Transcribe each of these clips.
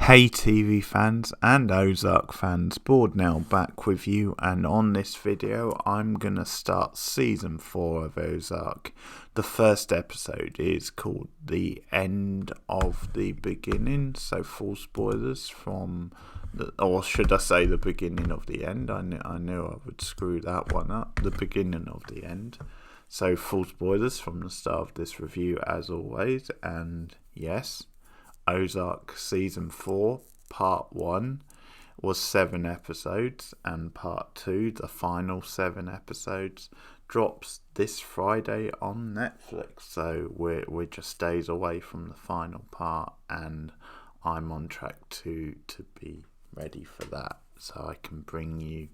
Hey TV fans and Ozark fans, Board now back with you, and on this video I'm gonna start season 4 of Ozark. The first episode is called The End of the Beginning, so full spoilers from or should I say the beginning of the end. I knew I would screw that one up. The beginning of the end. So full spoilers from the start of this review as always, and yes, Ozark Season 4, Part 1, was 7 episodes, and Part 2, the final 7 episodes, drops this Friday on Netflix. So we're just days away from the final part, and I'm on track to be ready for that, so I can bring you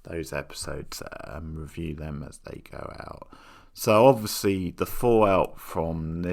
those episodes and review them as they go out. So obviously the fallout from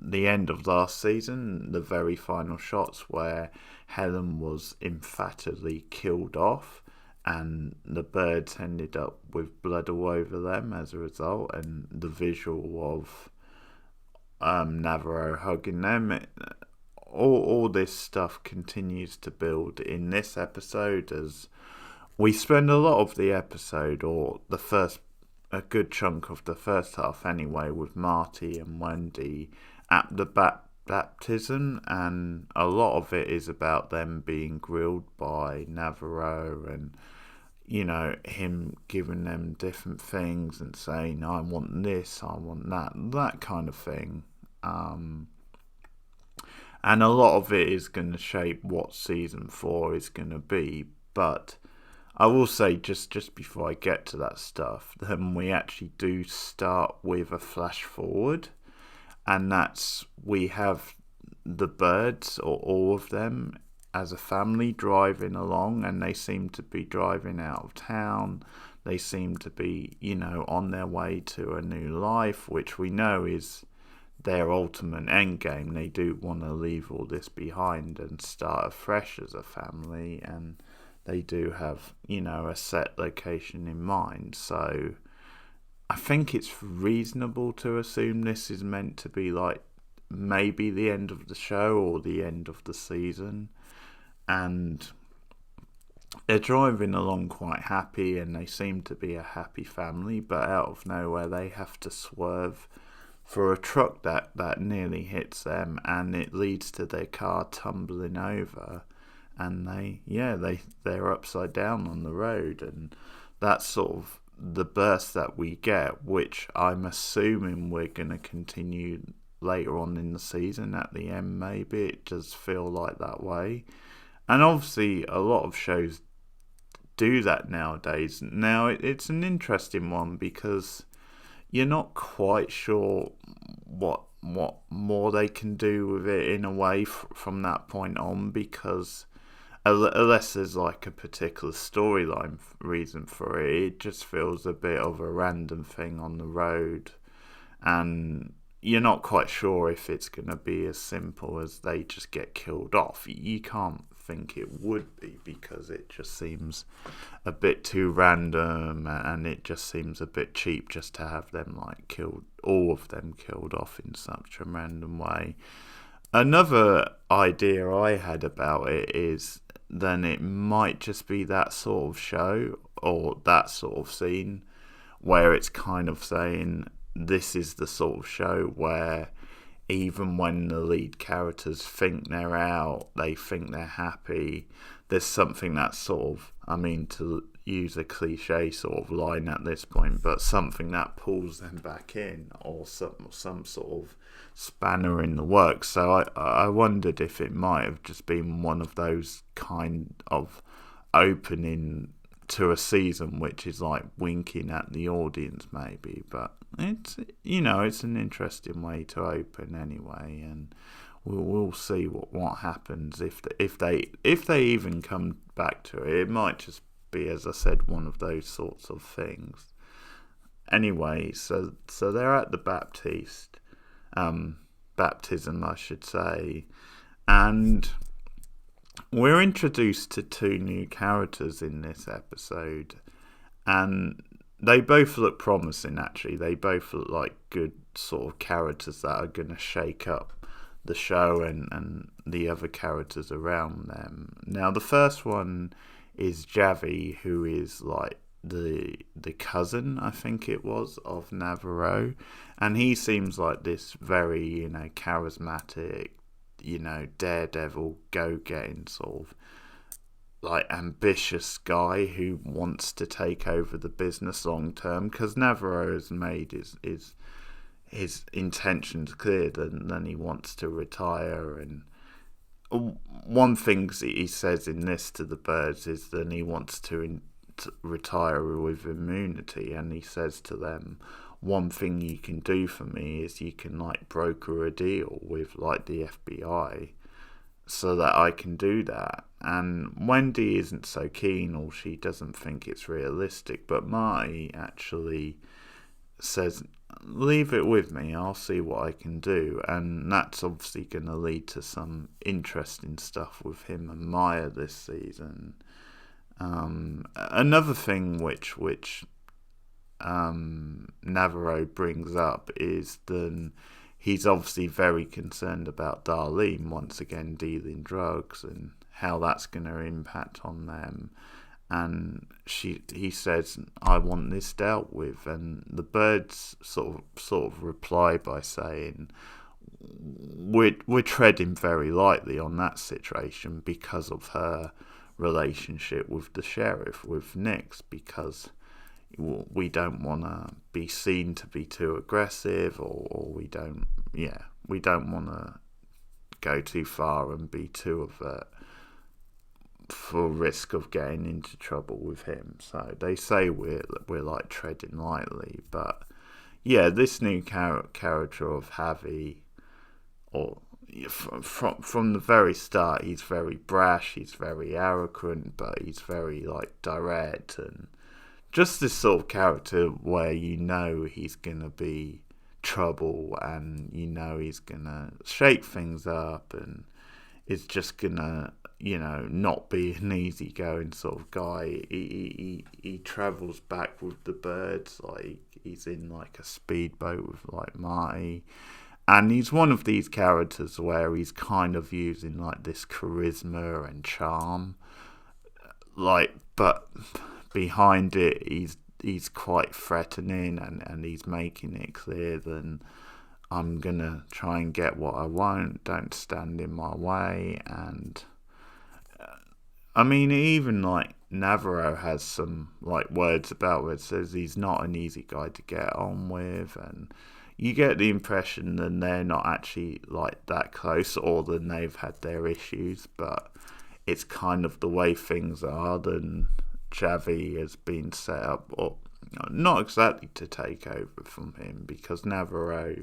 the end of last season, the very final shots where Helen was emphatically killed off and the birds ended up with blood all over them as a result, and the visual of Navarro hugging them, all this stuff continues to build in this episode as we spend a lot of the episode, or a good chunk of the first half anyway, with Marty and Wendy at the baptism, and a lot of it is about them being grilled by Navarro and, him giving them different things and saying, I want this, I want that kind of thing. And a lot of it is going to shape what season 4 is going to be. But I will say, just before I get to that stuff, then we actually do start with a flash forward. And we have the birds, or all of them, as a family driving along, and they seem to be driving out of town. They seem to be, on their way to a new life, which we know is their ultimate end game. They do want to leave all this behind and start afresh as a family, and they do have, a set location in mind. So I think it's reasonable to assume this is meant to be like maybe the end of the show or the end of the season. And they're driving along quite happy, and they seem to be a happy family, but out of nowhere they have to swerve for a truck that nearly hits them, and it leads to their car tumbling over, and they're upside down on the road. And that's sort of the burst that we get, which I'm assuming we're going to continue later on in the season. At the end, maybe it does feel like that way. And obviously a lot of shows do that nowadays. Now it's an interesting one because you're not quite sure what more they can do with it in a way from that point on, because unless there's like a particular storyline reason for it, it just feels a bit of a random thing on the road, and you're not quite sure if it's going to be as simple as they just get killed off. You can't think it would be, because it just seems a bit too random, and it just seems a bit cheap just to have them all of them killed off in such a random way. Another idea I had about it is then it might just be that sort of show or that sort of scene where it's kind of saying this is the sort of show where even when the lead characters think they're out, they think they're happy, there's something that sort of, to use a cliche sort of line at this point, but something that pulls them back in, or some sort of spanner in the works. So I wondered if it might have just been one of those kind of opening to a season which is like winking at the audience maybe, but it's an interesting way to open anyway, and we'll see what happens if they even come back to it. It might just be, as I said, one of those sorts of things. Anyway, so they're at the baptism, I should say, and we're introduced to 2 new characters in this episode, and they both look promising, actually. They both look like good sort of characters that are going to shake up the show and the other characters around them. Now, the first one is Javi, who is like the cousin, I think it was, of Navarro, and he seems like this very charismatic, daredevil, go-getting sort of like ambitious guy who wants to take over the business long term, because Navarro has made his intentions clear. Then he wants to retire, and one thing he says in this to the birds is that he wants to retire with immunity, and he says to them, one thing you can do for me is you can like broker a deal with like the FBI so that I can do that. And Wendy isn't so keen, or she doesn't think it's realistic, but Marty actually says, leave it with me, I'll see what I can do. And that's obviously going to lead to some interesting stuff with him and Maya this season. Another thing which Navarro brings up is that he's obviously very concerned about Darlene once again dealing drugs and how that's going to impact on them. And he says, I want this dealt with. And the birds sort of reply by saying, we're treading very lightly on that situation because of her relationship with the sheriff, with Nix, because we don't want to be seen to be too aggressive, or we don't want to go too far and be too overt for risk of getting into trouble with him. So they say we're like treading lightly, but yeah, this new character of Javi, or from the very start, he's very brash, he's very arrogant, but he's very like direct, and just this sort of character where he's gonna be trouble, and he's gonna shake things up, and is just gonna not be an easygoing sort of guy. He travels back with the birds, like he's in like a speedboat with like Marty. And he's one of these characters where he's kind of using like this charisma and charm, like, but behind it he's quite threatening, and he's making it clear that I'm gonna try and get what I want, don't stand in my way. And I mean, even like Navarro has some like words about where it says he's not an easy guy to get on with, and you get the impression that they're not actually like that close, or that they've had their issues, but it's kind of the way things are. Then Javi has been set up, or not exactly to take over from him, because Navarro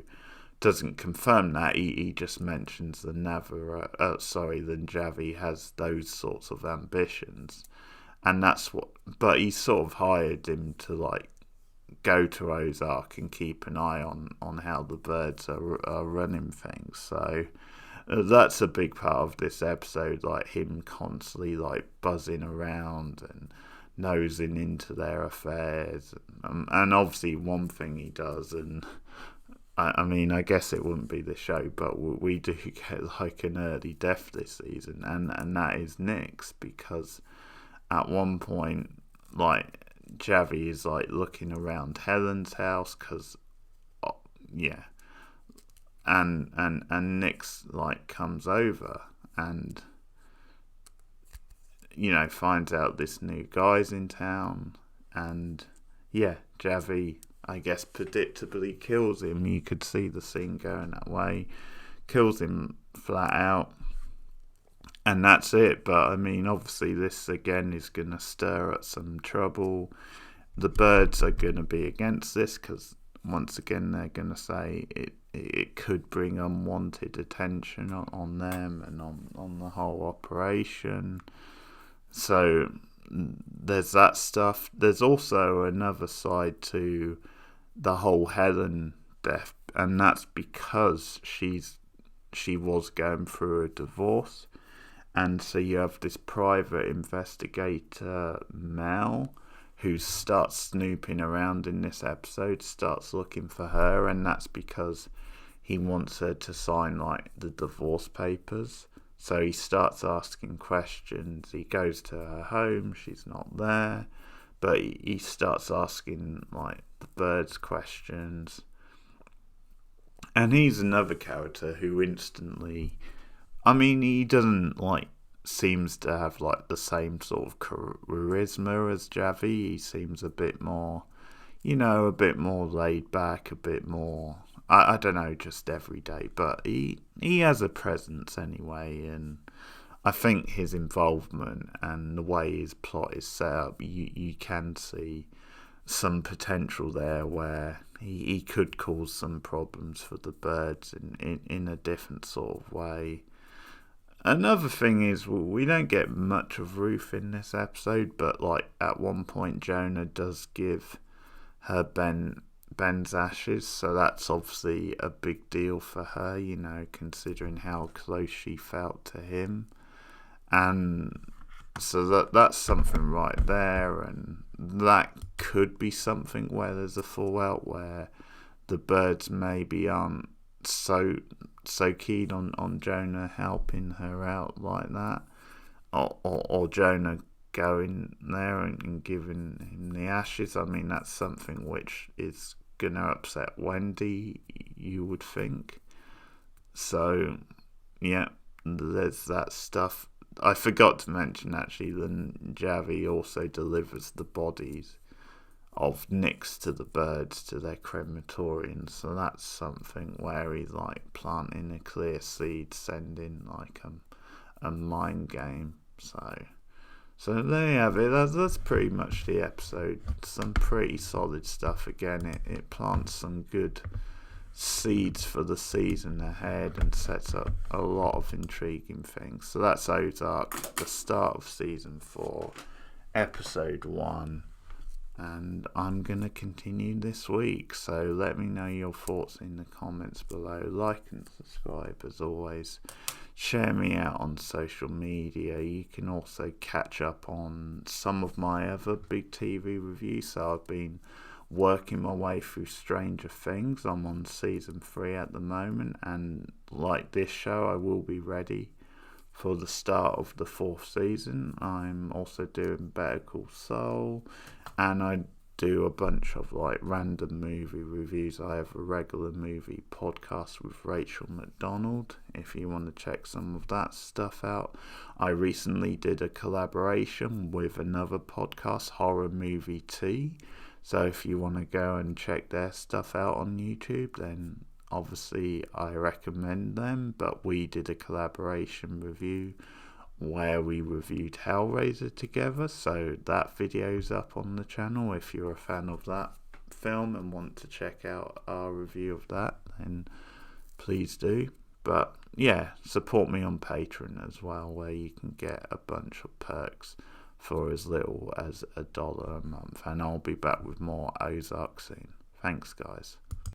doesn't confirm that. He just mentions that Javi has those sorts of ambitions, and that's what. But he sort of hired him to like go to Ozark and keep an eye on how the birds are running things. So that's a big part of this episode, like him constantly like buzzing around and nosing into their affairs. And obviously one thing he does, and I mean, I guess it wouldn't be the show, but we do get like an early death this season, and that is Nix, because at one point, like, Javi is like looking around Helen's house, because and Nix like comes over and finds out this new guy's in town, and Javi, I guess, predictably kills him. You could see the scene going that way. Kills him flat out. And that's it. But, I mean, obviously this, again, is going to stir up some trouble. The birds are going to be against this, because, once again, they're going to say it could bring unwanted attention on them and on the whole operation. So there's that stuff. There's also another side to the whole Helen death, and that's because she was going through a divorce, and so you have this private investigator, Mel, who starts snooping around in this episode, starts looking for her, and that's because he wants her to sign like the divorce papers. So he starts asking questions. He goes to her home, she's not there, but he starts asking like the birds questions. And he's another character who instantly, I mean, he doesn't like seems to have like the same sort of charisma as Javi. He seems a bit more, a bit more laid back, a bit more, I don't know, just everyday. But he has a presence anyway, and I think his involvement and the way his plot is set up, you can see some potential there where he could cause some problems for the birds in a different sort of way. Another thing is, we don't get much of Ruth in this episode, but like at one point Jonah does give her Ben's ashes, so that's obviously a big deal for her, considering how close she felt to him. And so that's something right there, and that could be something where there's a fallout where the birds maybe aren't so keen on Jonah helping her out like that, or Jonah going there and giving him the ashes. I mean, that's something which is gonna upset Wendy, you would think. So yeah, there's that stuff. I forgot to mention actually that Javi also delivers the bodies of Nicks to the birds to their crematorium, so that's something where he's like planting a clear seed, sending like a mind game. So there you have it. That's pretty much the episode. Some pretty solid stuff. Again, it plants some good seeds for the season ahead and sets up a lot of intriguing things. So that's Ozark, the start of season 4, episode 1. And I'm going to continue this week, so let me know your thoughts in the comments below. Like and subscribe as always. Share me out on social media. You can also catch up on some of my other big TV reviews. So I've been working my way through Stranger Things. I'm on season 3 at the moment, and like this show, I will be ready for the start of the 4th season. I'm also doing Better Call Saul, and I do a bunch of like random movie reviews. I have a regular movie podcast with Rachel McDonald, if you want to check some of that stuff out. I recently did a collaboration with another podcast, Horror Movie Tea, so if you want to go and check their stuff out on YouTube, then obviously I recommend them. But we did a collaboration review where we reviewed Hellraiser together, so that video's up on the channel. If you're a fan of that film and want to check out our review of that, then please do. But yeah, support me on Patreon as well, where you can get a bunch of perks for as little as $1 a month, and I'll be back with more Ozark soon. Thanks guys.